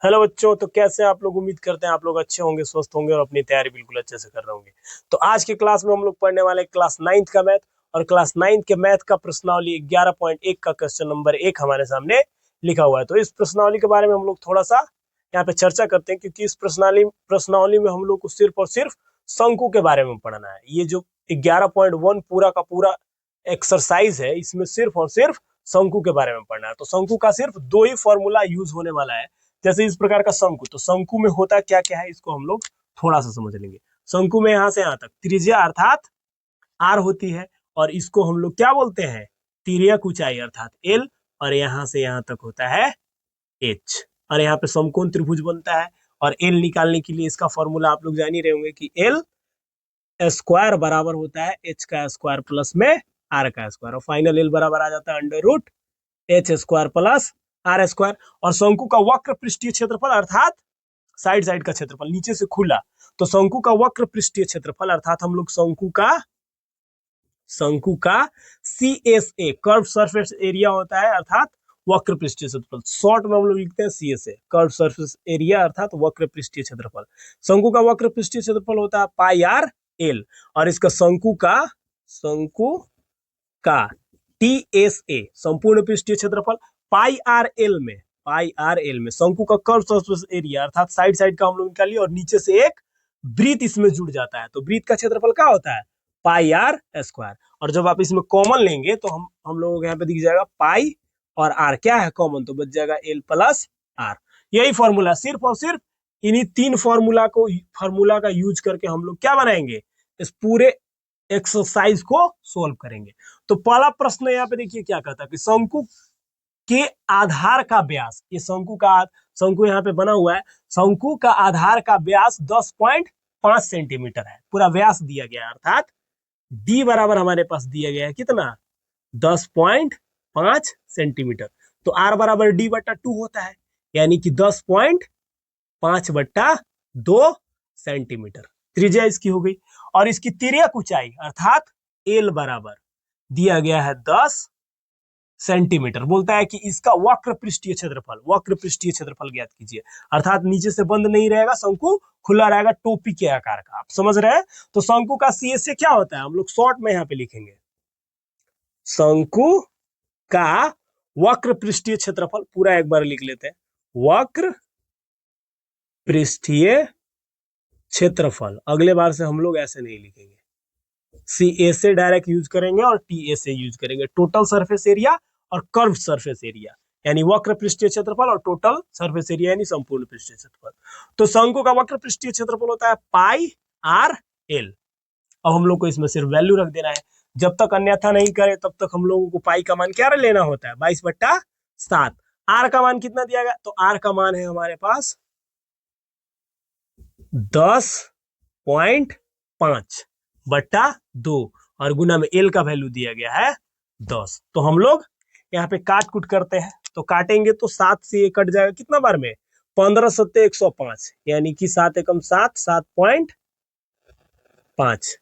Hello बच्चों, तो कैसे हैं आप लोग। उम्मीद करते हैं आप लोग अच्छे होंगे, स्वस्थ होंगे और अपनी तैयारी बिल्कुल अच्छे से कर रहे होंगे। तो आज के क्लास में हम लोग पढ़ने वाले हैं क्लास 9th का मैथ। और क्लास 9th के मैथ का प्रश्नावली 11.1 का क्वेश्चन नंबर 1 हमारे सामने लिखा हुआ है। तो इस प्रश्नावली के बारे में हम लोग थोड़ा सा यहाँ पे चर्चा करते हैं, क्योंकि इस प्रश्नावली में हम लोग को सिर्फ और सिर्फ शंकु के बारे में पढ़ना है। ये जो 11.1 पूरा का पूरा एक्सरसाइज है, इसमें सिर्फ और सिर्फ शंकु के बारे में पढ़ना है। तो शंकु का सिर्फ दो ही फॉर्मूला यूज होने वाला है। जैसे इस प्रकार का शंकु, तो शंकु में होता क्या क्या है इसको हम लोग थोड़ा सा समझ लेंगे। शंकु में यहां से यहां तक त्रिज्या अर्थात आर होती है, और इसको हम लोग क्या बोलते हैं, तिर्यक ऊंचाई अर्थात एल, और यहां से यहां तक होता है एच। और यहाँ पे समकोण त्रिभुज बनता है। और एल निकालने के लिए इसका फॉर्मूला आप लोग जान ही रहे होंगे कि एल स्क्वायर बराबर होता है एच का स्क्वायर प्लस में आर का स्क्वायर, और फाइनल एल बराबर आ जाता है under root H square plus R square. और शंकु का वक्र पृष्ठीय क्षेत्रफल अर्थात साइड साइड का क्षेत्रफल नीचे से खुला, तो शंकु का वक्र पृष्ठीय क्षेत्रफल अर्थात हम लोग शंकु का C S A curve surface area होता है, अर्थात वक्र पृष्ठीय क्षेत्रफल। शॉर्ट में हम लोग लिखते हैं C S A, curve surface area अर्थात वक्र पृष्ठीय क्षेत्रफल। शंकु का वक्र पृष्ठीय क्षेत्रफल होता है पाई आर एल, और इसका शंकु का टी एस ए संपूर्ण पृष्ठीय क्षेत्रफल पाई आर एल में शंकु का कर्व सरफेस एरिया अर्थात साइड साइड का हम लोग निकालिए, और नीचे से एक वृत्त इसमें जुड़ जाता है, तो वृत्त का क्षेत्रफल क्या होता है पाई आर स्क्वायर। और जब आप इसमें कॉमन लेंगे तो हम लोगों को यहाँ पे दिख जाएगा पाई और आर क्या है कॉमन, तो बच जाएगा एल प्लस आर। यही फॉर्मूला, सिर्फ और सिर्फ इन्हीं तीन फॉर्मूला का यूज करके हम लोग क्या बनाएंगे, इस पूरे एक्सरसाइज को सोल्व करेंगे। तो पहला प्रश्न यहाँ पे देखिए क्या कहता है कि शंकु के आधार का व्यास, ये शंकु यहाँ पे बना हुआ है, शंकु का आधार का व्यास 10.5 सेंटीमीटर है, पूरा व्यास दिया गया है, अर्थात डी बराबर हमारे पास दिया गया है कितना 10.5 सेंटीमीटर। तो आर बराबर डी बट्टा 2 होता है, यानी कि 10.5 बट्टा 2 सेंटीमीटर त्रिज्या इसकी हो गई। और इसकी तिर्यक ऊंचाई अर्थात एल बराबर दिया गया है 10 सेंटीमीटर। बोलता है कि इसका वक्र पृष्ठीय क्षेत्रफल ज्ञात कीजिए, अर्थात नीचे से बंद नहीं रहेगा, शंकु खुला रहेगा टोपी के आकार का। आप समझ रहे हैं। तो शंकु का सी एस ए क्या होता है, हम लोग शॉर्ट में यहाँ पे लिखेंगे शंकु का वक्र पृष्ठीय क्षेत्रफल, पूरा एक बार लिख लेते हैं, वक्र पृष्ठीय क्षेत्रफल। अगले बार से हम लोग ऐसे नहीं लिखेंगे, सी ए से डायरेक्ट यूज करेंगे और टी ए से यूज करेंगे। टोटल सरफेस एरिया और कर्व सरफेस एरिया, यानी वक्र पृष्ठीय क्षेत्रफल और टोटल सरफेस एरिया यानी संपूर्ण पृष्ठीय क्षेत्रफल। तो शंकु का वक्र पृष्ठीय क्षेत्रफल होता है पाई आर एल। अब हम लोग को इसमें सिर्फ वैल्यू रख देना है, जब तक अन्यथा नहीं करे तब तक हम लोगों को पाई का मान क्या लेना होता है 22/7। आर का मान कितना दिया गया, तो आर का मान है हमारे पास 10.5/2, और गुना में एल का वैल्यू दिया गया है 10। तो हम लोग यहाँ पे काट कुट करते हैं, तो काटेंगे तो 7 से ये कट जाएगा कितना बार में 15 सत्ते 105, यानी कि 7 एकम 7, 7.5,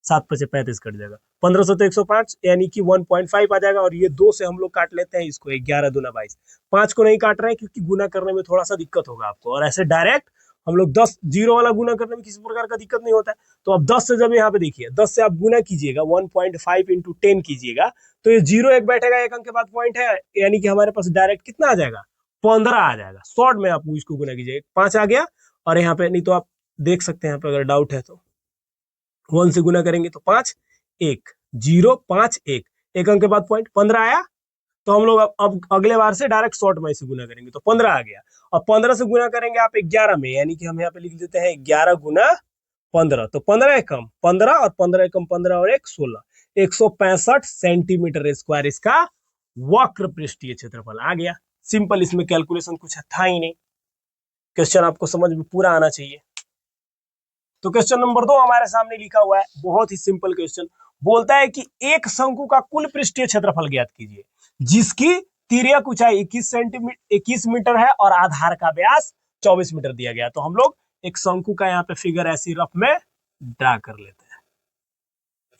7 पचे 35 कट जाएगा, 15 सत्ते 105 यानी कि 1.5 आ जाएगा। और ये 2 से हम लोग काट लेते हैं इसको, 11 दूना 22। 5 को नहीं काट रहे हैं क्योंकि गुना करने में थोड़ा सा दिक्कत होगा आपको, और ऐसे डायरेक्ट हम लोग 10 जीरो वाला गुना करने में किसी प्रकार का दिक्कत नहीं होता है। तो अब 10 से जब यहाँ पे देखिए 10 से आप गुना कीजिएगा 1.5 इंटू 10 कीजिएगा, तो ये जीरो एक बैठेगा, एक अंक के बाद पॉइंट है, यानी कि हमारे पास डायरेक्ट कितना आ जाएगा 15 आ जाएगा। शॉर्ट में आप इसको गुना कीजिएगा, 5 आ गया। और यहाँ पे नहीं तो आप देख सकते हैं, यहाँ पे अगर डाउट है तो 1 से गुना करेंगे तो 5 1 0 5 1, एक अंक के बाद पॉइंट 15 आया। तो हम लोग अब अगले बार से डायरेक्ट शॉर्ट में से गुना करेंगे तो 15 आ गया। और 15 से गुना करेंगे आप 11 में, यानी कि हम यहाँ पे लिख देते हैं 11 गुना 15, तो 15 एकम 15 और 15 एकम 15 और 1 16, 165 सेंटीमीटर स्क्वायर इसका वक्र पृष्ठीय क्षेत्रफल आ गया। सिंपल, इसमें कैलकुलेशन कुछ था ही नहीं, क्वेश्चन आपको समझ में पूरा आना चाहिए। तो क्वेश्चन नंबर 2 हमारे सामने लिखा हुआ है, बहुत ही सिंपल क्वेश्चन। बोलता है कि एक शंकु का कुल पृष्ठीय क्षेत्रफल ज्ञात कीजिए जिसकी तिर्यक ऊंचाई 21 मीटर है और आधार का व्यास 24 मीटर दिया गया। तो हम लोग एक शंकु का यहाँ पे फिगर ऐसी रफ में ड्रा कर लेते हैं।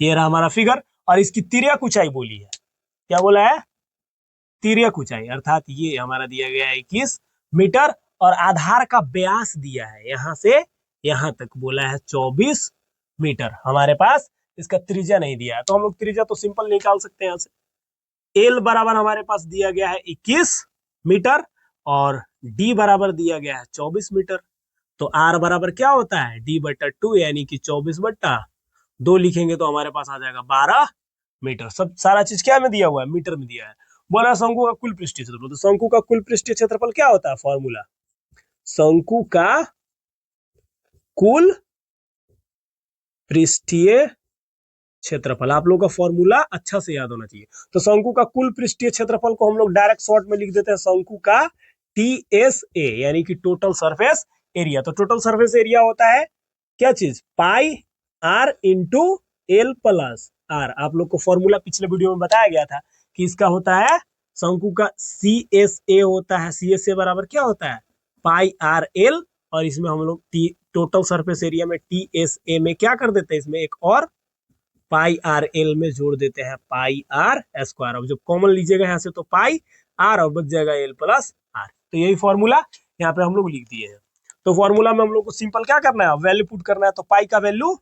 ये रहा हमारा फिगर, और इसकी तिर्यक ऊंचाई बोली है, क्या बोला है तिर्यक ऊंचाई, अर्थात ये हमारा दिया गया है 21 मीटर, और आधार का व्यास दिया है यहां से यहां तक, बोला है 24 मीटर हमारे पास, इसका त्रिज्या नहीं दिया है, तो हम लोग त्रिज्या तो सिंपल निकाल सकते हैं यहाँ से। एल बराबर हमारे पास दिया गया है 21 मीटर और डी बराबर दिया गया है 24 मीटर। तो आर बराबर क्या होता है, डी बट्टा 2 यानी कि 24 बट्टा 2 लिखेंगे तो हमारे पास आ जाएगा 12 मीटर। सब सारा चीज क्या में दिया हुआ है, मीटर में दिया है। बोला शंकु का कुल पृष्ठीय क्षेत्रफल, तो शंकु का कुल पृष्ठीय क्षेत्रफल क्या होता है, फॉर्मूला शंकु का कुल पृष्ठीय क्षेत्रफल, आप लोगों का फॉर्मूला अच्छा से याद होना चाहिए। तो शंकु का कुल पृष्ठीय क्षेत्रफल को हम लोग डायरेक्ट शॉर्ट में लिख देते हैं शंकु का TSA यानी कि टोटल सरफेस एरिया। तो टोटल सरफेस एरिया होता है क्या चीज, pi r into l plus r. आप लोग को फॉर्मूला पिछले वीडियो में बताया गया था कि इसका होता है शंकु का CSA होता है, CSA बराबर क्या होता है, पाई आर एल, और इसमें हम लोग टोटल सरफेस एरिया में TSA में क्या कर देते हैं, इसमें एक और पाई आर एल में जोड़ देते हैं पाई आर स्क्वायर। अब जब कॉमन लीजिएगा यहाँ से तो पाई आर और बच जाएगा एल प्लस आर। तो यही फॉर्मूला यहाँ पे हम लोग लिख दिए हैं। तो फॉर्मूला में हम लोग को सिंपल क्या करना है, वैल्यू पुट करना है। तो पाई का वैल्यू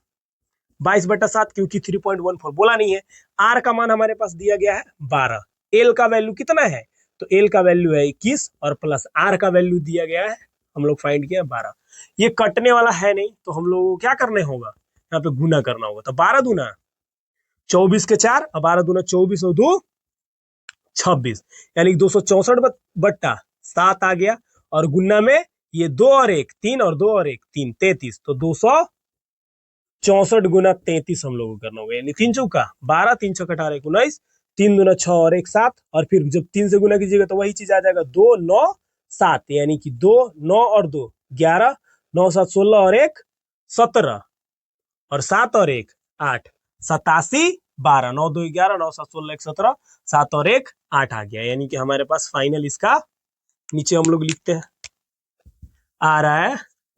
22/7 क्योंकि 3.14 बोला नहीं है। आर का मान हमारे पास दिया गया है 12। एल का वैल्यू कितना है, तो एल का वैल्यू है 21 और प्लस आर का वैल्यू दिया गया है, हम लोग फाइंड किया 12। ये कटने वाला है नहीं तो हम लोग को क्या करने होगा, यहाँ पे गुना करना होगा। तो 12 दूना 24 के 4 और 12 दूना 24 और 2 26 यानी 264/7 आ गया। और गुना में ये 2 और 1 3 और 2 और 1 3 33, तो 264 गुना 33 हम लोग को करना होगा। यानी 3 चौका 12, 3 छक्का 18 19, 3 दूना 6 और 1 7, और फिर जब 3 से गुना कीजिएगा तो वही चीज आ जाएगा 2 9 7, यानी कि 2 9 और 2 11, 9 7 16 और 1 17, और 7 और 1 8, 87 12, 9 2 11, 9 7 16 1 17, 7 और 1 8 आ गया। यानी कि हमारे पास फाइनल इसका नीचे हम लोग लिखते हैं, आ रहा है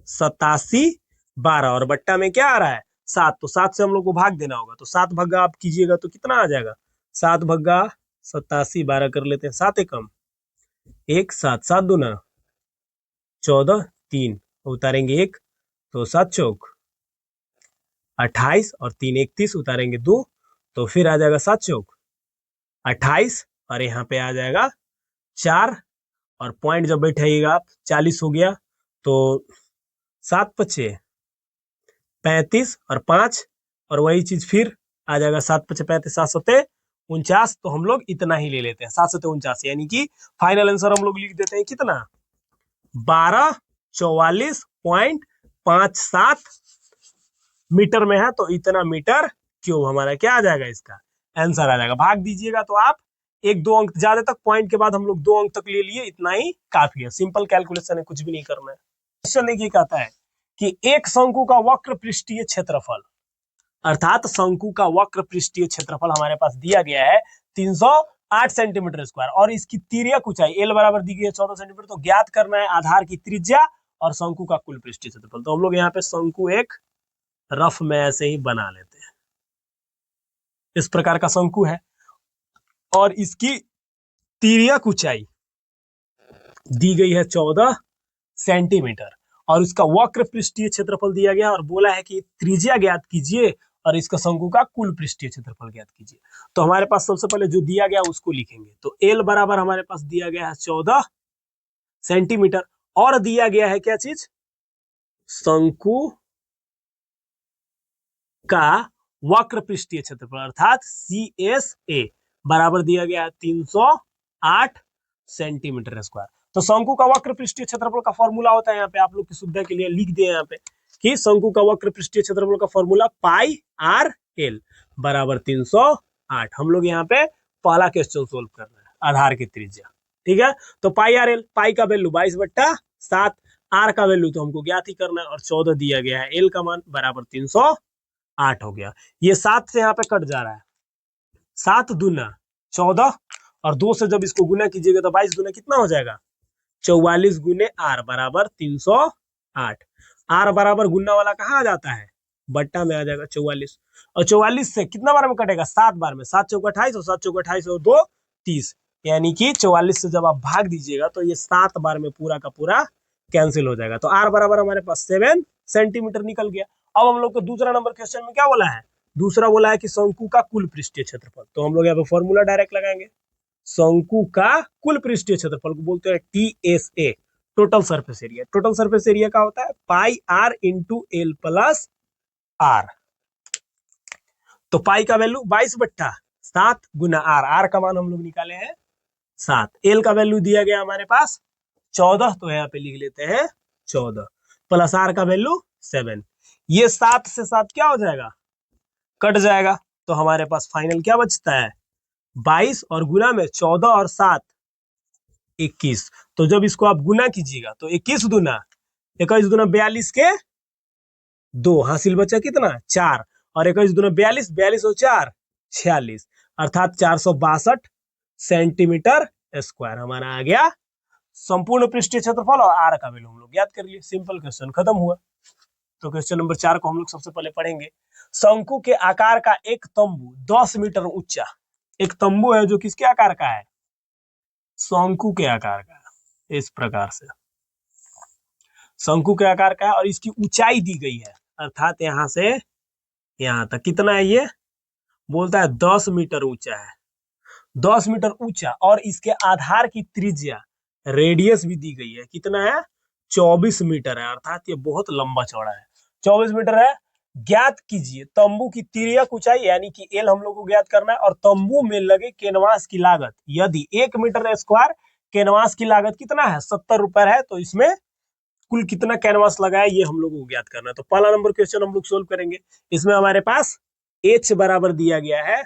87 12, और बट्टा में क्या आ रहा है 7, तो 7 से हम लोग को भाग देना होगा। तो 7 भग्गा आप कीजिएगा तो कितना आ जाएगा, 7 भग्गा 87 12 कर लेते हैं, 7 एकम 1 7 7 दूना 14 3 उतारेंगे 1 तो 7 चौक 28 और 3 31 उतारेंगे 2 तो फिर आ जाएगा 7 चौक 28 और यहाँ पे आ जाएगा 4, और पॉइंट जब बैठाइएगा आप 40 हो गया तो 7 पचे 35 और 5, और वही चीज फिर आ जाएगा 7 पचे 35 7 सते 49। तो हम लोग इतना ही ले लेते हैं 7 सते 49, यानी कि फाइनल आंसर हम लोग लिख देते हैं कितना 1244.57 मीटर में है। तो इतना मीटर क्यूब हमारा क्या आ जाएगा, इसका आंसर आ जाएगा। भाग दीजिएगा तो आप 1-2 अंक ज्यादा तक, पॉइंट के बाद हम लोग 2 अंक तक ले लिए, इतना ही काफी है। सिंपल कैलकुलेशन है, कुछ भी नहीं करना है। क्वेश्चन देखिए कहता है कि एक शंकु का वक्र पृष्ठीय क्षेत्रफल, अर्थात शंकु का वक्र पृष्ठीय क्षेत्रफल हमारे पास दिया गया है 308 सेंटीमीटर स्क्वायर, और इसकी तिर्यक ऊंचाई एल बराबर दी गई है 14 सेंटीमीटर। तो ज्ञात करना है आधार की त्रिज्या और शंकु का कुल पृष्ठीय क्षेत्रफल। तो हम लोग यहाँ पे शंकु एक रफ में ऐसे ही बना लेते हैं, इस प्रकार का शंकु है, और इसकी तिर्यक ऊंचाई दी गई है 14 सेंटीमीटर, और उसका वक्र पृष्ठीय क्षेत्रफल दिया गया और बोला है कि त्रिज्या ज्ञात कीजिए और इसका शंकु का कुल पृष्ठीय क्षेत्रफल ज्ञात कीजिए। तो हमारे पास सबसे पहले जो दिया गया उसको लिखेंगे। तो एल बराबर हमारे पास दिया गया है 14 सेंटीमीटर, और दिया गया है क्या चीज, शंकु का वक्र पृष्ठीय क्षेत्रफल अर्थात CSA बराबर दिया गया है 308 सेंटीमीटर स्क्वायर। तो शंकु का वक्र पृष्ठीय क्षेत्रफल का फॉर्मूला होता है, यहाँ पे आप लोग की सुविधा के लिए लिख दिए यहाँ पे कि शंकु का वक्र पृष्ठीय क्षेत्रफल का फॉर्मूला पाई आर एल बराबर 308। हम लोग यहाँ पे पहला क्वेश्चन सोल्व कर रहे हैं, आधार की त्रिज्या, ठीक है। तो पाई आर एल, पाई का वैल्यू 22/7, आर का वैल्यू तो हमको ज्ञात ही करना है, और 14 दिया गया है, एल का मान बराबर 308 हो गया। ये 7 से यहाँ पे कट जा रहा है, 7 दूना 14, और 2 से जब इसको गुना कीजिएगा तो 22 दूना कितना हो जाएगा 44 गुने आर बराबर 308। आर बराबर गुना वाला कहाँ आ जाता है, बट्टा में आ जाएगा 44, और 44 से कितना बार में कटेगा 7 बार में, 7 चौका 28 और 7 चौका 28 और 2 30, यानी कि 44 से जब आप भाग दीजिएगा तो ये 7 बार में पूरा का पूरा कैंसिल हो जाएगा। तो आर बराबर हमारे पास 7 सेंटीमीटर निकल गया। अब हम लोग को दूसरा नंबर क्वेश्चन में क्या बोला है, दूसरा बोला है कि शंकु का कुल पृष्ठीय क्षेत्रफल। तो हम लोग यहाँ पे फॉर्मूला डायरेक्ट लगाएंगे, शंकु का कुल पृष्ठीय क्षेत्रफल को बोलते हैं TSA, total surface area. Total surface area का होता है pi r into l plus r. तो पाई का वैल्यू 22/7 गुना आर, आर का मान हम लोग निकाले हैं 7, एल का वैल्यू दिया गया हमारे पास 14, तो यहाँ पे लिख लेते हैं 14 प्लस आर का वैल्यू 7। ये 7 से 7 क्या हो जाएगा, कट जाएगा। तो हमारे पास फाइनल क्या बचता है 22 और गुना में 14 और 7 21। तो जब इसको आप गुना कीजिएगा तो 21 दूना 21 दूना 42 के 2, हासिल बचा कितना 4, और 21 दूना 42, 42 और 4 46, अर्थात 462 सेंटीमीटर स्क्वायर हमारा आ गया संपूर्ण पृष्ठीय क्षेत्रफल। और आर का वैल्यू हम लोग याद कर लिए, सिंपल क्वेश्चन खत्म हुआ। तो क्वेश्चन नंबर 4 को हम लोग सबसे पहले पढ़ेंगे। शंकु के आकार का एक तंबू 10 मीटर ऊंचा, एक तंबू है जो किसके आकार का है, शंकु के आकार का है। इस प्रकार से शंकु के आकार का है और इसकी ऊंचाई दी गई है, अर्थात यहां से यहां तक कितना है, ये बोलता है 10 मीटर ऊंचा है, 10 मीटर ऊंचा। और इसके आधार की त्रिज्या रेडियस भी दी गई है, कितना है 24 मीटर है, अर्थात ये बहुत लंबा चौड़ा है, 24 मीटर है। ज्ञात कीजिए तंबू की तिर्यक ऊंचाई, यानी कि एल हम लोग को ज्ञात करना है, और तंबू में लगे कैनवास की लागत। यदि 1 मीटर स्क्वायर कैनवास की लागत कितना है 70 रुपए है, तो इसमें कुल कितना कैनवास लगा है ये हम लोग को ज्ञात करना है। तो पहला नंबर क्वेश्चन हम लोग सोल्व करेंगे। इसमें हमारे पास एच बराबर दिया गया है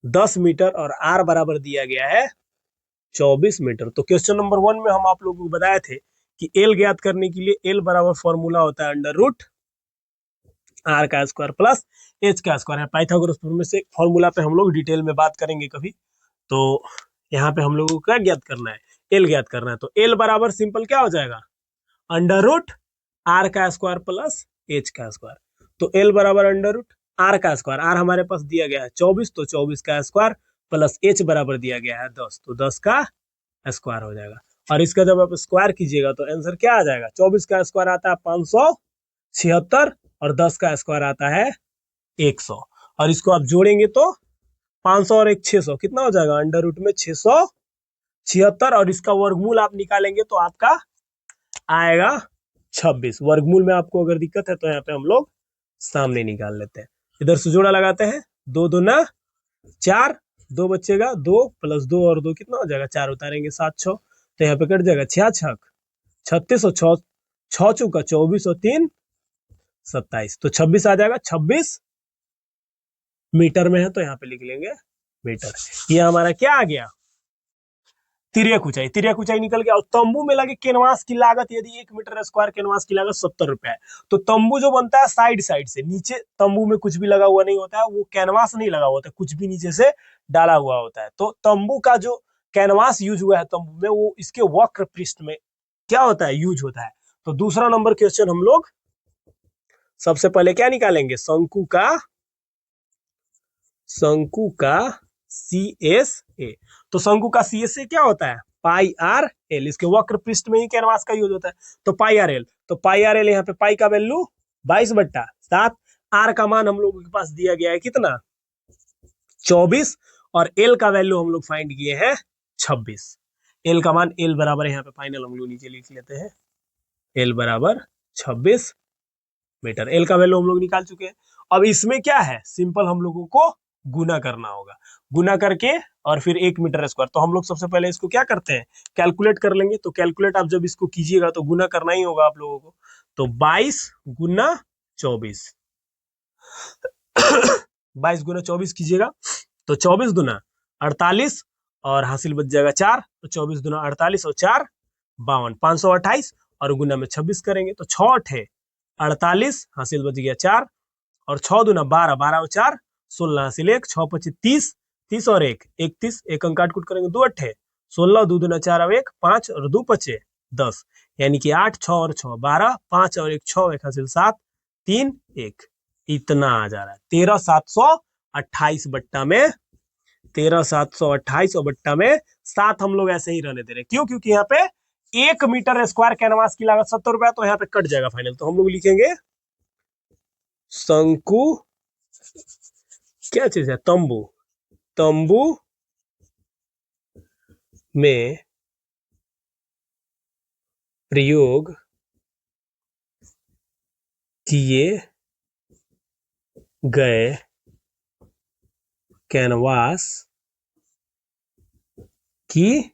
10 मीटर और आर बराबर दिया गया है 24 मीटर। तो क्वेश्चन नंबर 1 में हम आप लोगों को बताए थे कि एल ज्ञात करने के लिए एल बराबर फॉर्मूला होता है अंडर रूट आर का स्क्वायर प्लस एच का स्क्वायर है। पाइथागोरस थ्योरम से फॉर्मूला पे हम लोग डिटेल में बात करेंगे कभी। तो यहाँ पे हम लोगों को क्या ज्ञात करना है, एल ज्ञात करना है। तो एल बराबर सिंपल क्या हो जाएगा अंडर रूट आर का स्क्वायर प्लस एच का स्क्वायर। तो एल बराबर अंडर रूट आर का स्क्वायर, आर हमारे पास दिया गया है 24, तो 24 का स्क्वायर प्लस एच बराबर दिया गया है 10, तो 10 का स्क्वायर हो जाएगा। और इसका जब आप स्क्वायर कीजिएगा तो आंसर क्या आ जाएगा, 24 का स्क्वायर आता है 576 और 10 का स्क्वायर आता है 100। और इसको आप जोड़ेंगे तो 500 और 1 600 कितना हो जाएगा अंडर रूट में 676, और इसका वर्गमूल आप निकालेंगे तो आपका आएगा 26। वर्गमूल में आपको अगर दिक्कत है तो यहाँ पे हम लोग सामने निकाल लेते हैं। इधर से जोड़ा लगाते हैं, 2 दूना 4, 2 बचेगा 2 प्लस 2 और 2 कितना हो जाएगा 4, उतारेंगे 7 6, तो यहाँ पे कट जाएगा 6 6 36 और 6 6 चौका 24 और 3 27, तो 26 आ जाएगा। 26 मीटर में है तो यहाँ पे लिख लेंगे मीटर। ये हमारा क्या आ गया तिर्यक ऊंचाई, तिर्यक ऊंचाई निकल गया। और तंबू में लगे कैनवास की लागत, यदि 1 मीटर स्क्वायर कैनवास की लागत 70 रुपए है, तो तंबू जो बनता है साइड साइड से, नीचे तंबू में कुछ भी लगा हुआ नहीं होता है, वो कैनवास नहीं लगा होता है, कुछ भी नीचे से डाला हुआ होता है। तो तंबू का जो कैनवास यूज हुआ है तंबू में, वो इसके वक्र पृष्ठ में क्या होता है यूज होता है। तो दूसरा नंबर क्वेश्चन हम लोग सबसे पहले क्या निकालेंगे, शंकु का CSA। तो शंकु का CSA क्या होता है पाई आर एल, इसके वक्र पृष्ठ में ही कैनवास का यूज होता है। तो पाई आर एल, तो पाई आर एल यहाँ पे पाई का वैल्यू 22/7, आर का मान हम लोगों के पास दिया गया है कितना 24, और एल का वैल्यू हम लोग फाइंड किए हैं 26। एल का मान, एल बराबर यहाँ पे फाइनल हम लोग नीचे लिख लेते हैं, एल बराबर 26 मीटर। एल का वैल्यू हम लोग निकाल चुके हैं। अब इसमें क्या है, सिंपल हम लोगों को गुना करना होगा, गुना करके और फिर 1 मीटर स्क्वायर। तो हम लोग सबसे पहले इसको क्या करते हैं कैलकुलेट कर लेंगे। तो कैलकुलेट आप जब इसको कीजिएगा तो गुना करना ही होगा आप लोगों को। तो 22 गुना 24 22 गुना 24 कीजिएगा तो 24 दुना 48 और हासिल बच जाएगा 4, तो 24 दुना 48 और 4 52, 528 और गुना में 26 करेंगे तो 6 8 48, हासिल बच गया 4 और 6 दूना 12, 12 और 4 16, हासिल 1, 6 25 30, 30 और 1 31, एक अंक काट कूट करेंगे 2 8 16, 2 दूना 4 और 1 5 और 2 5 10, यानी कि 8 6 और 6 12, 5 और 1 6, 1 हासिल 7 3 1, इतना आ जा रहा है 13,728 बट्टा में 13,728 और बट्टा में 7 हम लोग ऐसे ही रहने दे रहे हैं। क्यों, क्योंकि यहाँ पे 1 मीटर स्क्वायर कैनवास की लागत 70 रुपया, तो यहाँ पे कट जाएगा फाइनल। तो हम लोग लिखेंगे शंकु, क्या चीज है, तंबू, तंबू में प्रयोग किए गए कैनवास की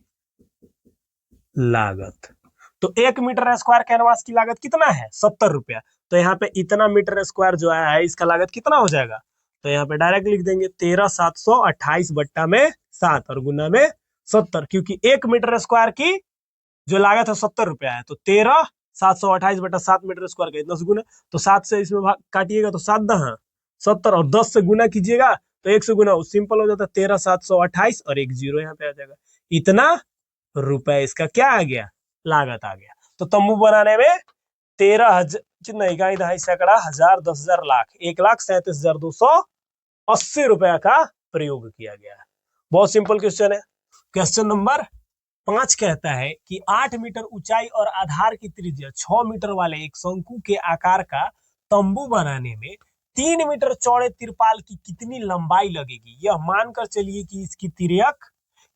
लागत। तो 1 मीटर स्क्वायर कैनवास की लागत कितना है, 70 रुपया। तो यहाँ पे इतना मीटर स्क्वायर जो आया है इसका लागत कितना हो जाएगा, तो यहाँ पे डायरेक्ट लिख देंगे 13,728 बट्टा में 7 और गुना में 70, क्योंकि 1 मीटर स्क्वायर की जो लागत है 70 रुपया है। तो 13,728 बटा 7 मीटर स्क्वायर का इतना से गुना, तो 7 से इसमें काटिएगा तो 7 दहा 70 और 10 से गुना कीजिएगा तो 1 से गुना सिंपल हो जाता है 13,728 और एक जीरो यहाँ पे आ जाएगा। इतना रुपए इसका क्या आ गया, लागत आ गया। तो तंबू बनाने में 13,000 कितना, इकाई दहाई सैकड़ा हजार 10,000 लाख 1,37,280 रुपया का प्रयोग किया गया है। बहुत सिंपल क्वेश्चन है। क्वेश्चन नंबर 5 कहता है कि 8 मीटर ऊंचाई और आधार की त्रिज्या 6 मीटर वाले एक शंकु के आकार का तंबू बनाने में 3 मीटर चौड़े तिरपाल की कितनी लंबाई लगेगी। यह मानकर चलिए कि इसकी तिर्यक,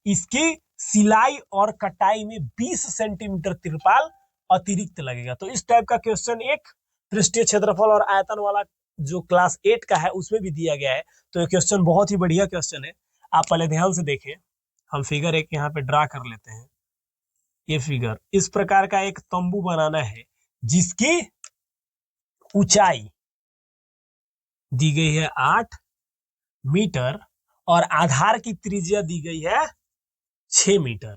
इसकी सिलाई और कटाई में 20 सेंटीमीटर तिरपाल अतिरिक्त लगेगा। तो इस टाइप का क्वेश्चन एक पृष्ठीय क्षेत्रफल और आयतन वाला जो क्लास 8 का है उसमें भी दिया गया है। तो ये क्वेश्चन बहुत ही बढ़िया क्वेश्चन है, आप पहले ध्यान से देखें। हम फिगर एक यहाँ पे ड्रा कर लेते हैं। ये फिगर इस प्रकार का एक तंबू बनाना है जिसकी ऊंचाई दी गई है 8 मीटर और आधार की त्रिज्या दी गई है 6 मीटर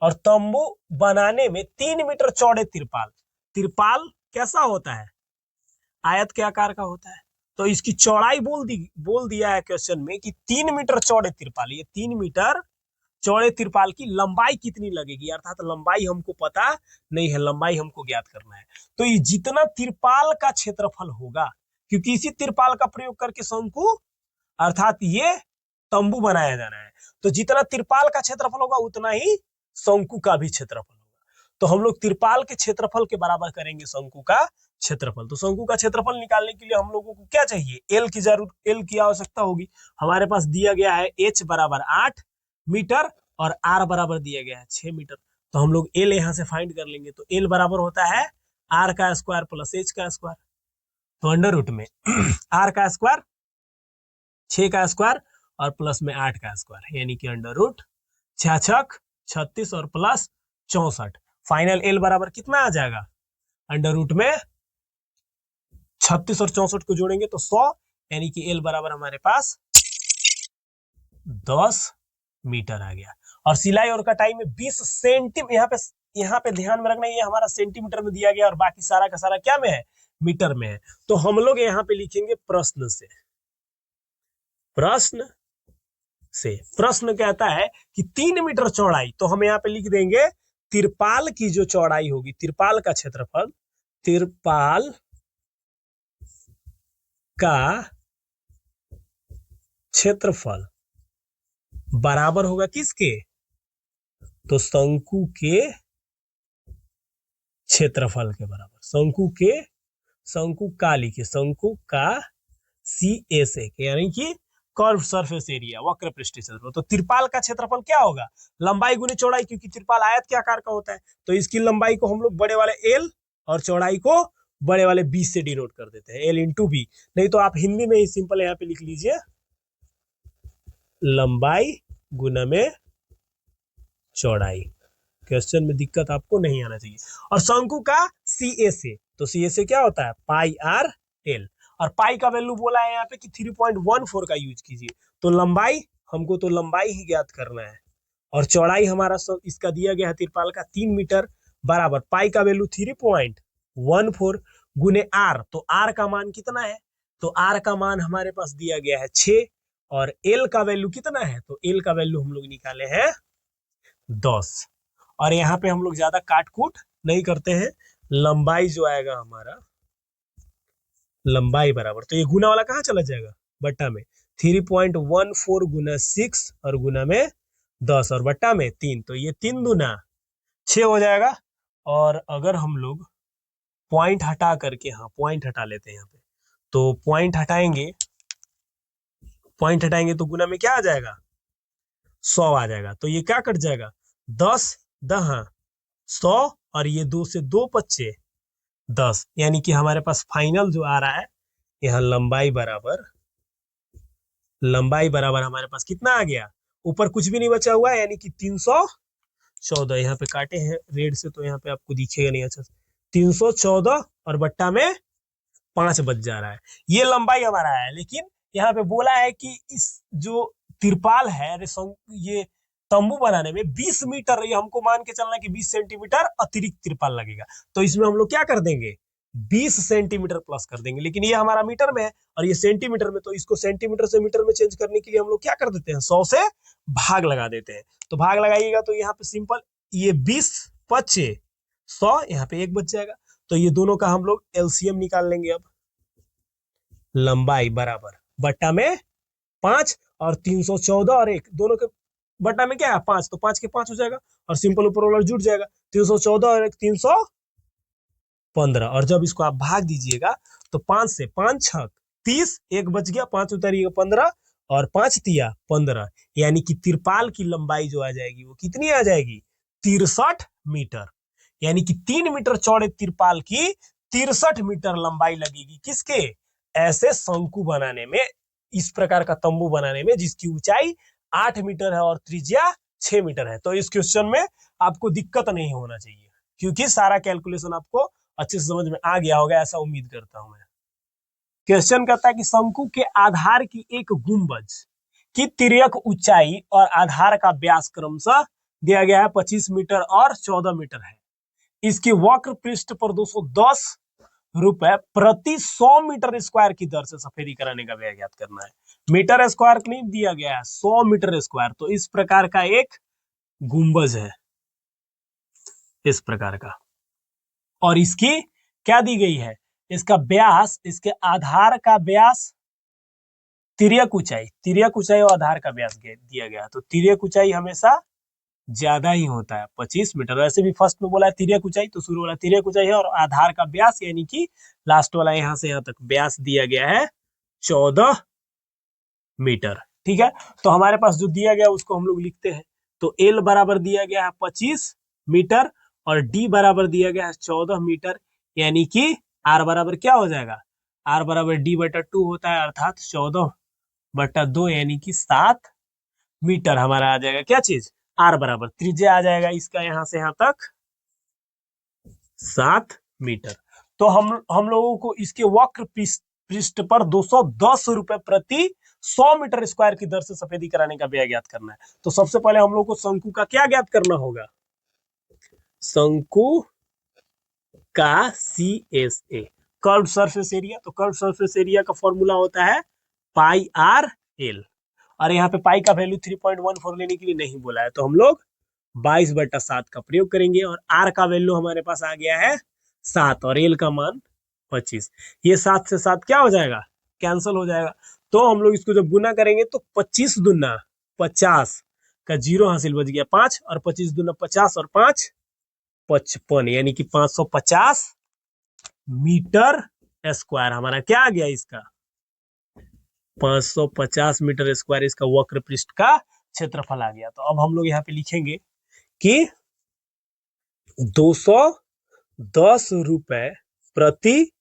और तंबू बनाने में 3 मीटर चौड़े तिरपाल। तिरपाल कैसा होता है, आयत के आकार का होता है। तो इसकी चौड़ाई बोल दिया है क्वेश्चन में कि 3 मीटर चौड़े तिरपाल। ये 3 मीटर चौड़े तिरपाल की लंबाई कितनी लगेगी, अर्थात लंबाई हमको पता नहीं है, लंबाई हमको ज्ञात करना है। तो ये जितना तिरपाल का क्षेत्रफल होगा, क्योंकि इसी तिरपाल का प्रयोग करके शंकु अर्थात ये तंबू बनाया जाना है, तो जितना तिरपाल का क्षेत्रफल होगा उतना ही शंकु का भी क्षेत्रफल होगा। तो हम लोग तिरपाल के क्षेत्रफल के बराबर करेंगे शंकु का क्षेत्रफल। तो शंकु का क्षेत्रफल निकालने के लिए हम लोगों को क्या चाहिए, एल की जरूरत, एल की आवश्यकता होगी। हमारे पास दिया गया है एच बराबर 8 मीटर और आर बराबर दिया गया है 6 मीटर। तो हम लोग एल यहां से फाइंड कर लेंगे। तो एल बराबर होता है आर का स्क्वायर प्लस एच का स्क्वायर। तो अंडर रूट में आर का स्क्वायर 6 का स्क्वायर और प्लस में 8 का स्क्वायर, यानी कि अंडर रूट 6 36 और प्लस 64। फाइनल एल बराबर कितना आ जाएगा, अंडर रूट में 36 और 64 को जोड़ेंगे तो 100, यानी कि एल बराबर हमारे पास 10 मीटर आ गया। और सिलाई और कटाई में 20 सेंटीमीटर, यहाँ पे ध्यान में रखना, ये हमारा सेंटीमीटर में दिया गया और बाकी सारा का सारा क्या में है, मीटर में है। तो हम लोग यहाँ पे लिखेंगे प्रश्न से। प्रश्न कहता है कि 3 मीटर चौड़ाई, तो हम यहाँ पे लिख देंगे तिरपाल की जो चौड़ाई होगी, तिरपाल का क्षेत्रफल, तिरपाल का क्षेत्रफल बराबर होगा किसके, तो शंकु के क्षेत्रफल के बराबर। शंकु का लिखिए, शंकु का CSA के, यानी कि कर्व सरफेस एरिया, वक्र पृष्ठीय क्षेत्रफल। तो तिरपाल का क्षेत्रफल क्या होगा, लंबाई गुनी चौड़ाई, क्योंकि तिरपाल आयत के आकार का होता है। तो इसकी लंबाई को हम लोग बड़े वाले L और चौड़ाई को बड़े वाले B से डिनोट कर देते हैं, L इंटू B। नहीं तो आप हिंदी में ही सिंपल यहाँ पे लिख लीजिए, लंबाई गुना में चौड़ाई। क्वेश्चन में दिक्कत आपको नहीं आना चाहिए। और शंकु का CSA, तो CSA क्या होता है, पाई आर एल, और पाई का वैल्यू बोला है यहाँ पे कि 3.14 का यूज कीजिए। तो लंबाई, हमको तो लंबाई ही ज्ञात करना है और चौड़ाई हमारा इसका दिया गया है तिरपाल का 3 मीटर बराबर पाई का वैल्यू 3.14 गुने आर। तो आर का मान कितना है, तो आर का मान हमारे पास दिया गया है 6 और एल का वैल्यू कितना है, तो एल का वैल्यू हम लोग निकाले हैं 10। और यहाँ पे हम लोग ज्यादा काट कूट नहीं करते हैं, लंबाई जो आएगा हमारा, लंबाई बराबर, तो ये गुना वाला कहाँ चला जाएगा, बट्टा में 3.14 गुना 6 और गुना में 10 और बट्टा में 3। तो ये 3 दूना 6 हो जाएगा। और अगर हम लोग पॉइंट हटा करके, हाँ पॉइंट हटा लेते हैं यहाँ पे, तो पॉइंट हटाएंगे तो गुना में क्या आ जाएगा, 100 आ जाएगा। तो ये क्या कट जाएगा, 10 दहा 100, और ये 2 से 2 बच्चे 10, यानी कि हमारे पास फाइनल जो आ रहा है, यहाँ लंबाई बराबर हमारे पास कितना आ गया, ऊपर कुछ भी नहीं बचा हुआ है, यानी कि 314। यहाँ पे काटे हैं रेड से तो यहाँ पे आपको दिखेगा नहीं अच्छा से। 314 और बट्टा में 5 बच जा रहा है, ये लंबाई हमारा है। लेकिन यहाँ पे बोला है कि इस जो तिरपाल है, ये तंबू बनाने में 20 मीटर, ये हमको मान के चलना है कि 20 सेंटीमीटर अतिरिक्त तिरपाल लगेगा। तो इसमें हम लोग क्या कर देंगे, 20 सेंटीमीटर प्लस कर देंगे। लेकिन ये हमारा मीटर में है और ये सेंटीमीटर में, तो इसको सेंटीमीटर से मीटर में चेंज करने के लिए हम लोग क्या कर देते हैं, 100 से भाग लगा देते हैं। तो भाग लगाइएगा तो यहाँ पे सिंपल, ये 20 पचे 100, यहाँ पे 1 बच जाएगा। तो ये दोनों का हम लोग एलसीएम निकाल लेंगे। अब लंबाई बराबर बट्टा में 5, और 314 और 1 दोनों के बट्टा में क्या है 5, तो 5 के 5 हो जाएगा, और सिंपल ऊपर वाला जुट जाएगा। 314 और 1 315, और जब इसको आप भाग दीजिएगा तो 5 से 5 6 30, 1 बच गया, 5 उतारिएगा 15, और 5 तिया 15, यानी कि तिरपाल की लंबाई जो आ जाएगी वो कितनी आ जाएगी, 63 मीटर। यानी कि 3 मीटर चौड़े तिरपाल की 63 मीटर लंबाई लगेगी, किसके, ऐसे शंकु बनाने में, इस प्रकार का तंबू बनाने में जिसकी ऊंचाई 8 मीटर है और त्रिज्या 6 मीटर है। तो इस क्वेश्चन में आपको दिक्कत नहीं होना चाहिए, क्योंकि सारा कैलकुलेशन आपको अच्छे से समझ में आ गया होगा, ऐसा उम्मीद करता हूं मैं। क्वेश्चन कहता है कि शंकु के आधार की एक गुंबज की तिर्यक ऊंचाई और आधार का व्यास क्रमशः दिया गया है 25 मीटर और 14 मीटर है। इसकी वक्र पृष्ठ पर 210 रुपए प्रति 100 मीटर स्क्वायर की दर से सफेदी कराने का व्यय ज्ञात करना है। मीटर स्क्वायर नहीं दिया गया है, 100 मीटर स्क्वायर। तो इस प्रकार का एक गुंबज है, इस प्रकार का, और इसकी क्या दी गई है, इसका व्यास, इसके आधार का व्यास, तिर्यक ऊंचाई और आधार का व्यास दिया गया। तो तिर्यक ऊंचाई हमेशा ज्यादा ही होता है 25 मीटर। वैसे भी फर्स्ट में बोला है तिर्यक ऊंचाई, तो शुरू वाला तिर्यक ऊंचाई है, और आधार का व्यास यानी कि लास्ट वाला यहां से यहां तक व्यास दिया गया है 14 मीटर। ठीक है, तो हमारे पास जो दिया गया उसको हम लोग लिखते हैं। तो एल बराबर दिया गया है 25 मीटर और डी बराबर दिया गया है 14 मीटर, यानी कि आर बराबर क्या हो जाएगा, आर बराबर डी बटा 2 होता है, अर्थात 14 बटा 2 यानी कि 7 मीटर हमारा आ जाएगा। क्या चीज, आर बराबर त्रिज्या आ जाएगा इसका यहां से यहां तक 7 मीटर। तो हम लोगों को इसके वक्र पृष्ठ पर 210 रुपए प्रति 100 मीटर स्क्वायर की दर से सफेदी कराने का व्यय ज्ञात करना है। तो सबसे पहले हम लोग को शंकु का क्या ज्ञात करना होगा, शंकु का CSA, कर्व सरफेस एरिया। तो कर्व सरफेस एरिया का फॉर्मूला होता है पाई आर एल, और यहाँ पे पाई का वैल्यू 3.14 लेने के लिए नहीं बोला है, तो हम लोग 22/7 का प्रयोग करेंगे। और आर का वैल्यू हमारे पास आ गया है 7 और एल का मान 25। ये 7 से 7 क्या हो जाएगा, कैंसिल हो जाएगा। तो हम लोग इसको जब गुना करेंगे तो 25 दूना 50 का जीरो हासिल बच गया 5, और 25 दूना 50 और 5 55, यानी कि 550 मीटर स्क्वायर हमारा क्या आ गया, इसका 550 मीटर स्क्वायर इसका वक्र पृष्ठ का क्षेत्रफल आ गया। तो अब हम लोग यहाँ पे लिखेंगे कि 210 रुपए प्रति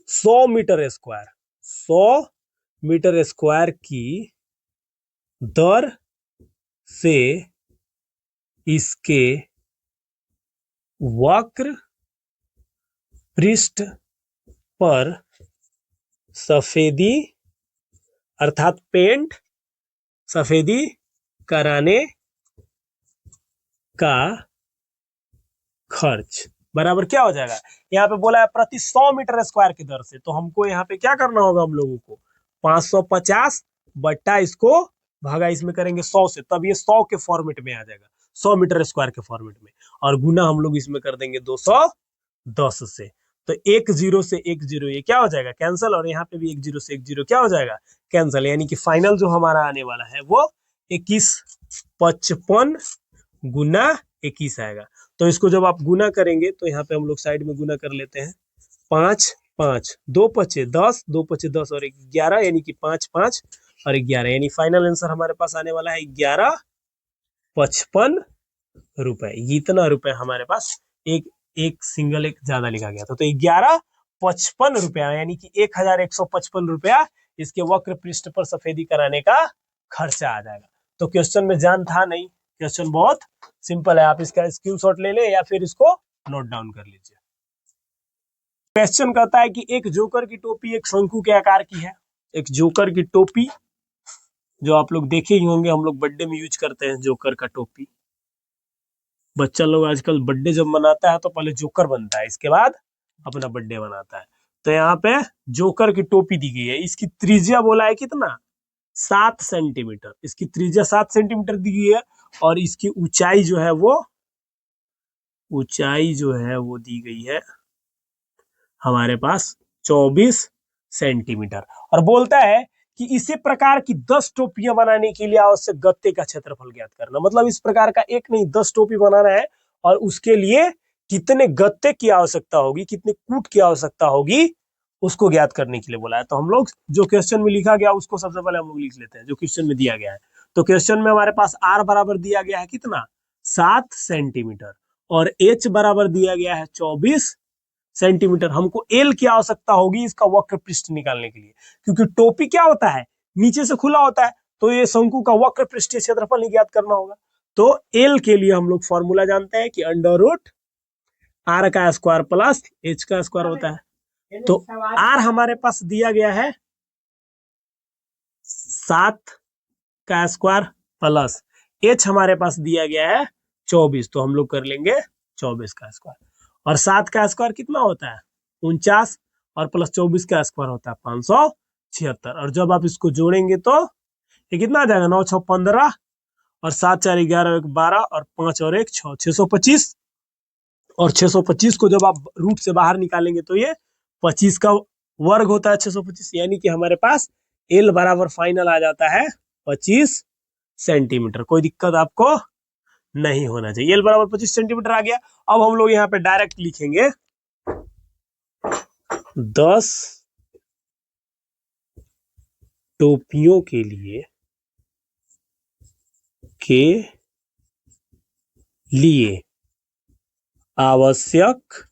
100 मीटर स्क्वायर, 100 मीटर स्क्वायर की दर से इसके वक्र पृष्ठ पर सफेदी अर्थात पेंट सफेदी कराने का खर्च बराबर क्या हो जाएगा, यहाँ पे बोला है प्रति 100 मीटर स्क्वायर की दर से। तो हमको यहाँ पे क्या करना होगा, हम लोगों को 550 बट्टा इसको भागा इसमें करेंगे 100 से, तब ये 100 के फॉर्मेट में आ जाएगा, 100 मीटर स्क्वायर के फॉर्मेट में, और गुना हम लोग इसमें कर देंगे 210 से। तो 1 0 से 1 0 ये क्या हो जाएगा, कैंसिल, और यहाँ पे भी 1 0 से 1 0 क्या हो जाएगा, कैंसिल। यानी कि फाइनल जो हमारा आने वाला है वो 2155 गुना 21 आएगा। तो इसको जब आप गुना करेंगे तो यहाँ पे हम लोग साइड में गुना कर लेते हैं। 5 5 2 पचे 10, 2 पचे 10 और 11, यानी कि 5 5 और 11, यानी फाइनल आंसर हमारे पास आने वाला है 11.55 रुपए। इतना रुपए हमारे पास एक एक सिंगल एक ज्यादा लिखा गया था, तो 11.55 रुपया, यानी कि 1155 रुपया इसके वक्र पृष्ठ पर सफेदी कराने का खर्चा आ जाएगा। तो क्वेश्चन में जान था नहीं, क्वेश्चन बहुत सिंपल है, आप इसका स्क्रीनशॉट ले लें या फिर इसको नोट डाउन कर लीजिए। क्वेश्चन कहता है कि एक जोकर की टोपी एक शंकु के आकार की है। एक जोकर की टोपी, जो आप लोग देखे ही होंगे, हम लोग बर्थडे में यूज करते हैं जोकर का टोपी। बच्चा लोग आजकल बर्थडे जब मनाता है तो पहले जोकर बनता है, इसके बाद अपना बर्थडे मनाता है। तो यहाँ पे जोकर की टोपी दी गई है, इसकी त्रिज्या बोला है कितना, 7 सेंटीमीटर। इसकी त्रिज्या 7 सेंटीमीटर दी गई है और इसकी ऊंचाई जो है वो दी गई है हमारे पास 24 सेंटीमीटर। और बोलता है कि इसी प्रकार की 10 टोपियां बनाने के लिए आवश्यक गत्ते का क्षेत्रफल ज्ञात करना। मतलब इस प्रकार का एक नहीं 10 टोपी बनाना है और उसके लिए कितने गत्ते की आवश्यकता होगी, कितने कूट की आवश्यकता होगी, उसको ज्ञात करने के लिए बोला है। तो हम लोग जो क्वेश्चन में लिखा गया उसको सबसे पहले हम लोग लिख लेते हैं, जो क्वेश्चन में दिया गया है। तो क्वेश्चन में हमारे पास आर बराबर दिया गया है कितना, 7 सेंटीमीटर, और एच बराबर दिया गया है 24 सेंटीमीटर। हमको एल की आवश्यकता होगी इसका वक्र पृष्ठ निकालने के लिए, क्योंकि टोपी क्या होता है, नीचे से खुला होता है, तो ये शंकु का वक्र पृष्ठीय क्षेत्रफल ज्ञात करना होगा। तो एल के लिए हम लोग फॉर्मूला जानते हैं कि अंडर रूट आर का स्क्वायर प्लस एच का स्क्वायर होता है। तो आर हमारे पास दिया गया है 7 का स्क्वायर प्लस एच हमारे पास दिया गया है 24, तो हम लोग कर लेंगे 24 का स्क्वायर। और 7 का स्क्वायर कितना होता है 49, और प्लस 24 का स्क्वायर होता है 576। और जब आप इसको जोड़ेंगे तो ये कितना आ जाएगा, 9 6 15 और 7 4 11 1 12 और 5 और 1 6, 625। और 625 को जब आप रूट से बाहर निकालेंगे तो ये 25 का वर्ग होता है 625, यानी कि हमारे पास एल बराबर फाइनल आ जाता है 25 सेंटीमीटर। कोई दिक्कत आपको नहीं होना चाहिए, एल बराबर 25 सेंटीमीटर आ गया। अब हम लोग यहाँ पे डायरेक्ट लिखेंगे 10 टोपियों के लिए आवश्यक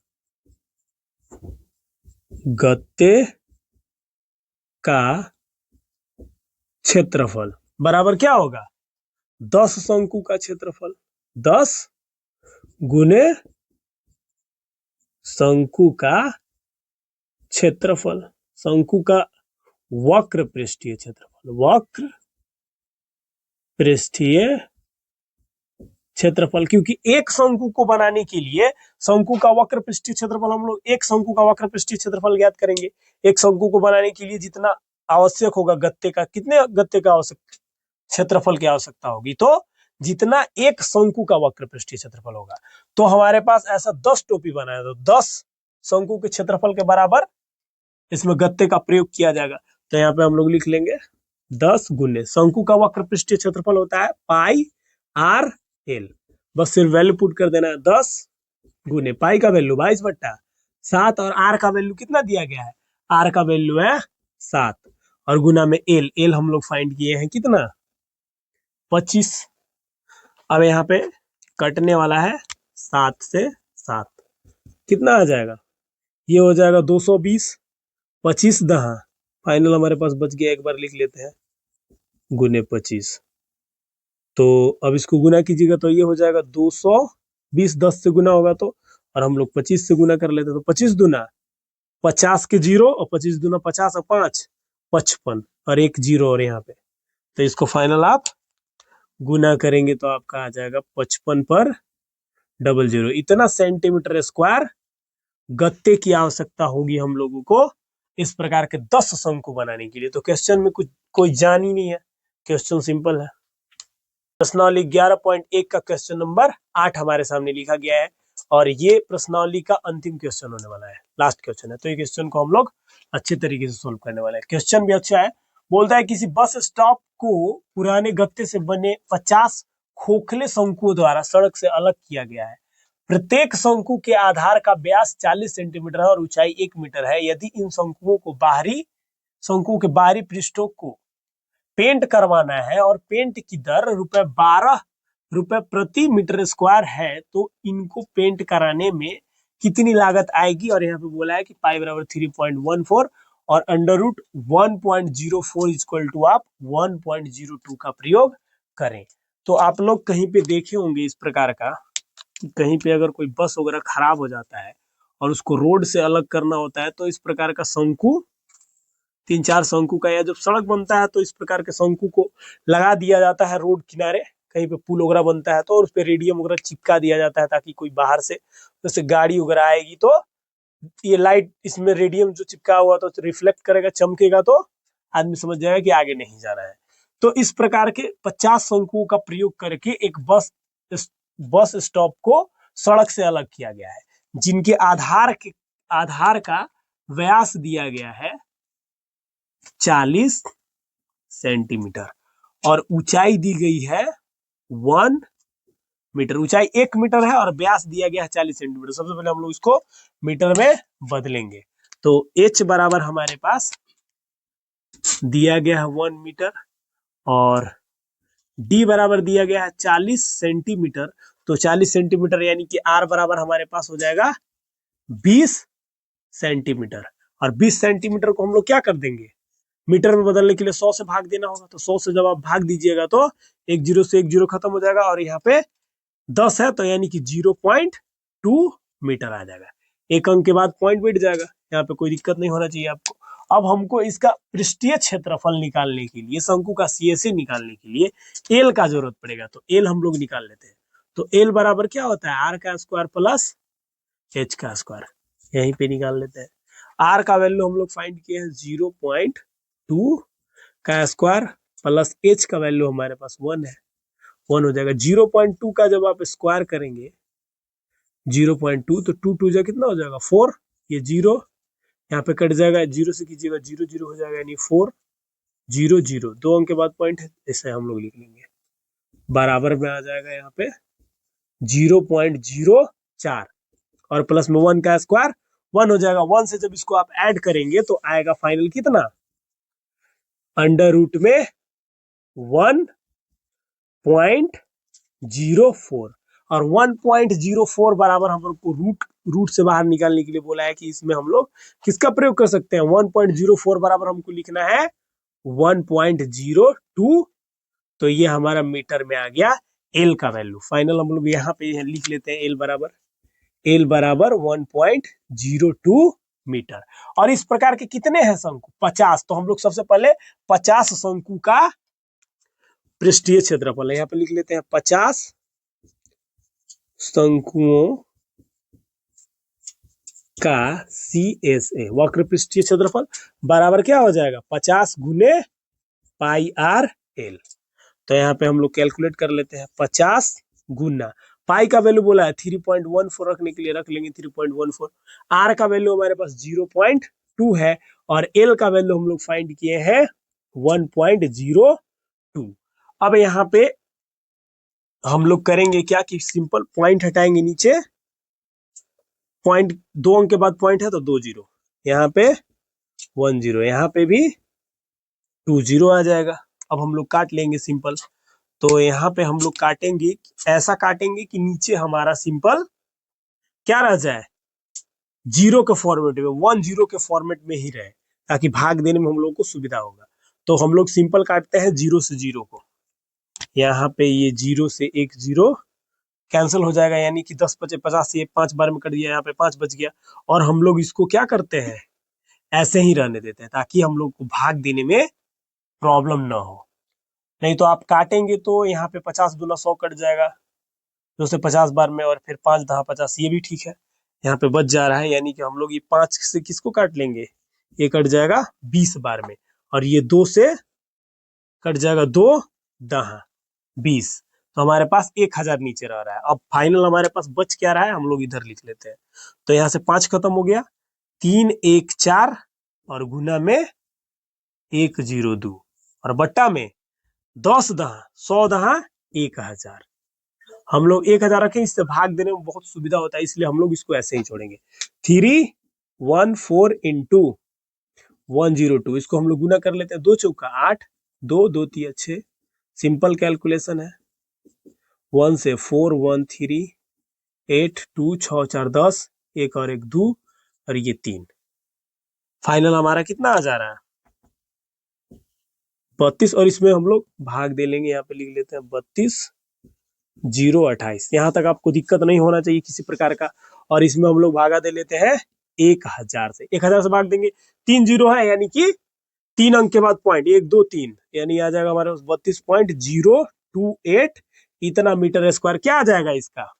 गत्ते का क्षेत्रफल बराबर क्या होगा, 10 शंकु का क्षेत्रफल, 10 गुने शंकु का क्षेत्रफल, शंकु का वक्र पृष्ठीय क्षेत्रफल, वक्र पृष्ठीय क्षेत्रफल। क्योंकि एक शंकु को बनाने के लिए शंकु का वक्र पृष्ठीय क्षेत्रफल, हम लोग एक शंकु का वक्र पृष्ठीय क्षेत्रफल ज्ञात करेंगे। एक शंकु को बनाने के लिए जितना आवश्यक होगा गत्ते का, कितने गत्ते का आवश्यक क्षेत्रफल की आवश्यकता होगी, तो जितना एक शंकु का वक्र पृष्ठीय क्षेत्रफल होगा। तो हमारे पास ऐसा 10 टोपी बनाया, तो 10 शंकु के क्षेत्रफल के बराबर इसमें गत्ते का प्रयोग किया जाएगा। तो यहाँ पे हम लोग लिख लेंगे 10 गुने शंकु का वक्र पृष्ठीय क्षेत्रफल होता है पाई आर एल, बस सिर्फ वैल्यू पुट कर देना है, 10 गुने पाई का वैल्यू 22/7 और आर का वैल्यू कितना दिया गया है, आर का वैल्यू है 7 और गुना में एल, एल हम लोग फाइंड किए हैं कितना 25। अब यहाँ पे कटने वाला है 7 से 7, कितना आ जाएगा, ये हो जाएगा 220, 25 दहा फाइनल हमारे पास बच गया, एक बार लिख लेते हैं गुने 25। तो अब इसको गुना कीजिएगा तो ये हो जाएगा 220, 10 से गुना होगा तो, और हम लोग 25 से गुना कर लेते हैं, तो 25 दूना 50 के 0 और 25 दूना 50 और 5 55 और एक 0 और यहाँ पे, तो इसको फाइनल आप गुना करेंगे तो आपका आ जाएगा 55 पर 00। इतना सेंटीमीटर स्क्वायर गत्ते की आवश्यकता होगी हम लोगों को इस प्रकार के 10 शंकु बनाने के लिए। तो क्वेश्चन में कुछ कोई जान ही नहीं है, क्वेश्चन सिंपल है। प्रश्नावली 11.1 का क्वेश्चन नंबर 8 हमारे सामने लिखा गया है और ये प्रश्नावली का अंतिम क्वेश्चन होने वाला है, लास्ट क्वेश्चन है। तो ये क्वेश्चन को हम लोग अच्छे तरीके से सोल्व करने वाले हैं। क्वेश्चन भी अच्छा है, बोलता है किसी बस स्टॉप को पुराने गत्ते से बने 50 खोखले शंकुओं द्वारा सड़क से अलग किया गया है। प्रत्येक शंकु के आधार का व्यास 40 सेंटीमीटर है और ऊंचाई 1 मीटर है। यदि इन शंकुओं के बाहरी पृष्ठों को पेंट करवाना है और पेंट की दर ₹12 प्रति मीटर स्क्वायर है तो इनको पेंट कराने में कितनी लागत आएगी। और यहाँ पे बोला है कि पाई बराबर 3.14 और अंडर रूट 1.04 इक्वल टू आप 1.02 का प्रयोग करें। तो आप लोग कहीं पे देखे होंगे इस प्रकार का कि कहीं पे अगर कोई बस वगैरह खराब हो जाता है और उसको रोड से अलग करना होता है तो इस प्रकार का शंकु, 3-4 शंकु का, या जब सड़क बनता है तो इस प्रकार के शंकु को लगा दिया जाता है रोड किनारे। कहीं पे पुल वगैरह बनता है तो और उस पे रेडियम वगैरह चिपका दिया जाता है ताकि कोई बाहर से जैसे गाड़ी वगैरह आएगी तो ये लाइट इसमें रेडियम जो चिपका हुआ तो रिफ्लेक्ट करेगा, चमकेगा, तो आदमी समझ जाएगा कि आगे नहीं जाना है। तो इस प्रकार के 50 शंकुओं का प्रयोग करके एक बस स्टॉप को सड़क से अलग किया गया है, जिनके आधार का व्यास दिया गया है 40 सेंटीमीटर और ऊंचाई दी गई है 1 मीटर। ऊंचाई 1 मीटर है और व्यास दिया गया है 40 सेंटीमीटर। सबसे पहले हम लोग इसको मीटर में बदलेंगे। तो h बराबर हमारे पास दिया गया है 1 मीटर और d बराबर दिया गया है 40 सेंटीमीटर। तो 40 सेंटीमीटर यानी कि r बराबर हमारे पास हो जाएगा 20 सेंटीमीटर। और 20 सेंटीमीटर को हम लोग क्या कर देंगे, मीटर में बदलने के लिए 100 से भाग देना होगा। तो 100 से जब आप भाग दीजिएगा तो एक जीरो से एक जीरो खत्म हो जाएगा और यहाँ पे 10 है तो यानी कि 0.2 मीटर आ जाएगा। एक अंक के बाद पॉइंट बैठ जाएगा, यहाँ पे कोई दिक्कत नहीं होना चाहिए आपको। अब हमको इसका पृष्ठीय क्षेत्रफल निकालने के लिए, शंकु का CSA निकालने के लिए एल का जरूरत पड़ेगा। तो एल हम लोग निकाल लेते हैं। तो एल बराबर क्या होता है, आर का स्क्वायर प्लस एच का स्क्वायर। यहीं पे निकाल लेते हैं। आर का वैल्यू हम लोग फाइंड किए हैं 0.2 का स्क्वायर प्लस एच का वैल्यू हमारे पास 1 है, 1 हो जाएगा। 0.2 का जब आप स्क्वायर करेंगे 0.2 तो 2 जा कितना हो जाएगा 4, ये 0 यहाँ पे कट जाएगा, 0 से कीजिएगा 0 0 हो जाएगा यानी 4 0 0, 2 अंक के बाद पॉइंट है, ऐसे हम लोग लिख लेंगे। बराबर में आ जाएगा यहाँ पे 0.04 और प्लस में 1 का स्क्वायर 1 हो जाएगा। 1 से जब इसको आप ऐड करेंगे तो आएगा फाइनल कितना, अंडर रूट में 1.04 और 1.04 बराबर हम लोग को रूट से बाहर निकालने के लिए बोला है कि इसमें हम लोग किसका प्रयोग कर सकते हैं। 1.04 बराबर हमको लिखना है 1.02। तो ये हमारा मीटर में आ गया एल का वैल्यू। फाइनल हम लोग यहाँ पे लिख लेते हैं एल बराबर 1.02 मीटर। और इस प्रकार के कितने हैं शंकु, 50। तो हम लोग सबसे पहले 50 शंकु का पृष्ठीय क्षेत्रफल है, यहाँ पे लिख लेते हैं 50 शंकुओं का CSA वक्र पृष्ठीय क्षेत्रफल बराबर क्या हो जाएगा 50 गुने पाई आर एल। तो यहाँ पे हम लोग कैलकुलेट कर लेते हैं 50 गुना पाई का वैल्यू बोला है 3.14 रखने के लिए रख लेंगे 3.14। आर का वैल्यू हमारे पास 0.2 है और एल का वैल्यू हम लोग फाइंड किए हैं 1.02। अब यहाँ पे हम लोग करेंगे क्या कि सिंपल पॉइंट हटाएंगे नीचे, पॉइंट 2 अंक के बाद पॉइंट है तो 2 जीरो, यहाँ पे 1 0, यहाँ पे भी 2 0 आ जाएगा। अब हम लोग काट लेंगे सिंपल। तो यहाँ पे हम लोग काटेंगे, ऐसा काटेंगे कि नीचे हमारा सिंपल क्या रह जाए, 0 के फॉर्मेट में, 1 0 के फॉर्मेट में ही रहे ताकि भाग देने में हम लोग को सुविधा होगा। तो हम लोग सिंपल काटते हैं 0 से 0 को, यहाँ पे ये 0 से 1 0 कैंसिल हो जाएगा यानी कि 10 बचे 50 से 5 बार में कट गया, यहाँ पे 5 बच गया। और हम लोग इसको क्या करते हैं, ऐसे ही रहने देते हैं ताकि हम लोग को भाग देने में प्रॉब्लम ना हो। नहीं तो आप काटेंगे तो यहाँ पे 50 दूना 100 कट जाएगा 2 से 50 बार में, और फिर 5 10 50, ये भी ठीक है। यहाँ पे बच जा रहा है यानी कि हम लोग ये 5 से किसको काट लेंगे, ये कट जाएगा 20 बार में, और ये 2 से कट जाएगा 2 10 20। तो हमारे पास 1000 नीचे रह रहा है। अब फाइनल हमारे पास बच क्या रहा है, हम लोग इधर लिख लेते हैं। तो यहाँ से 5 खत्म हो गया, 3 1 4 और गुना में 1 0 2 और बट्टा में 10 10 100 10 1000। हम लोग 1000 रखें, इससे भाग देने में बहुत सुविधा होता है, इसलिए हम लोग इसको ऐसे ही छोड़ेंगे। 314 इंटू 102, इसको हम लोग गुना कर लेते हैं। 2 चौका 8, 2 2 3 6, सिंपल कैलकुलेशन है। 1 से 4 1 3 8 2 6 4 10, एक और एक 2 और ये 3। फाइनल हमारा कितना आ जा रहा है? 32, और इसमें हम लोग भाग दे लेंगे, यहाँ पे लिख लेते हैं 32 0 28। यहाँ तक आपको दिक्कत नहीं होना चाहिए किसी प्रकार का। और इसमें हम लोग भागा दे लेते हैं 1000 से। 1000 से भाग देंगे, 3 0 है, यानी कि 3 अंक के बाद पॉइंट, 1 2 3, यानी आ जाएगा हमारे पास 32.028। इतना मीटर स्क्वायर क्या आ जाएगा इसका?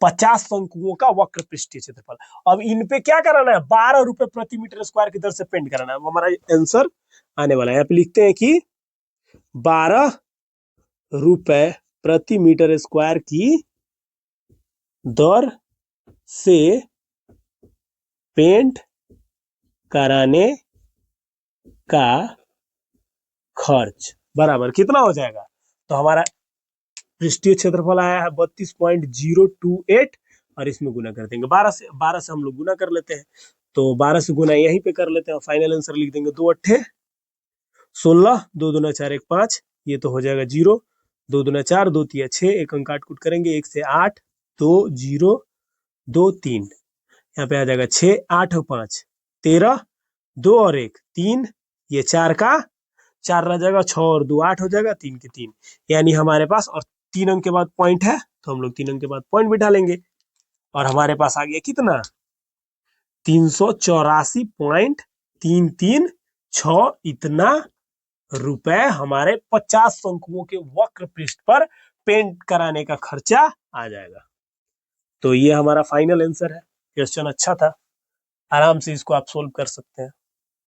50 शंकुओं का वक्र पृष्ठीय क्षेत्रफल। अब इन पे क्या कराना है? 12 रुपए प्रति मीटर स्क्वायर की दर से पेंट कराना है। हमारा आंसर आने वाला है। यहाँ पे लिखते हैं कि 12 रुपए प्रति मीटर स्क्वायर की दर से पेंट कराने का खर्च बराबर कितना हो जाएगा? तो हमारा पृष्ठीय क्षेत्रफल आया है 32.028, और इसमें गुना कर देंगे 12 से हम लोग गुना कर लेते हैं। तो 12 से गुना यहीं पे कर लेते हैं, फाइनल आंसर लिख देंगे 2 8 16, 2 दूना 4 1 5, ये तो हो जाएगा 0, 2 दूना 4, 2 3 6, एक अंक काट कूट करेंगे, 1 से 8 2 0 2 3, यहाँ पे आ जाएगा 6 8 5 13, 2 और 1 3, ये 4 का 4 रह जाएगा, 6 और 2 8 हो जाएगा, 3 के 3, यानी हमारे पास, और 3 अंक के बाद पॉइंट है तो हम लोग 3 अंक के बाद पॉइंट बिठा लेंगे, और हमारे पास आ गया कितना? 384.336 इतना रुपए हमारे 50 शंकुओं के वक्र पृष्ठ पर पेंट कराने का खर्चा आ जाएगा। तो ये हमारा फाइनल आंसर है। क्वेश्चन अच्छा था, आराम से इसको आप सोल्व कर सकते हैं।